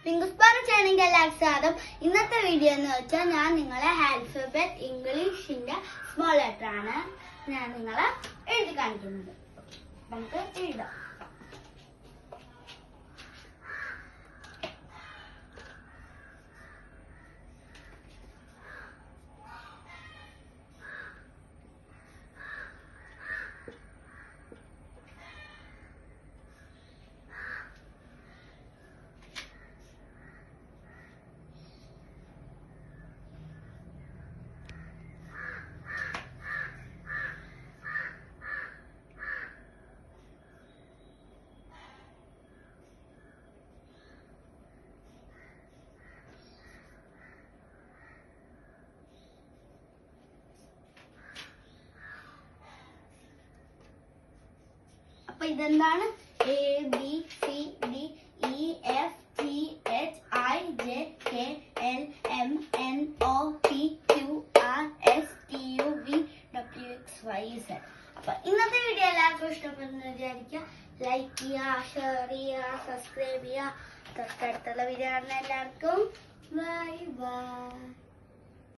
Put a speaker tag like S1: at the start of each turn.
S1: പിങ്കുസ് പാറ ചാനലിന്റെ എല്ലാവർക്കും സ്വാഗതം. ഇന്നത്തെ വീഡിയോ എന്ന് വെച്ചാൽ ഞാൻ നിങ്ങളെ ആൽഫബറ്റ് ഇംഗ്ലീഷിന്റെ സ്മോൾ ലെറ്റർ ആണ് ഞാൻ നിങ്ങളെ എഴുതി കാണിക്കുന്നത്. നമുക്ക് എഴുതാം. അപ്പൊ ഇതെന്താണ്? A B C D E F G H I J K L M N O P Q R S T U V W X Y Z. അപ്പൊ ഇന്നത്തെ വീഡിയോ എല്ലാവർക്കും ഇഷ്ടപ്പെടുന്ന വിചാരിക്കുക. ലൈക്ക് ചെയ്യുക, ഷെയർ ചെയ്യുക, സബ്സ്ക്രൈബ് ചെയ്യുക. തൊട്ടടുത്തുള്ള വീഡിയോ കാണുന്ന എല്ലാവർക്കും ബൈ ബൈ.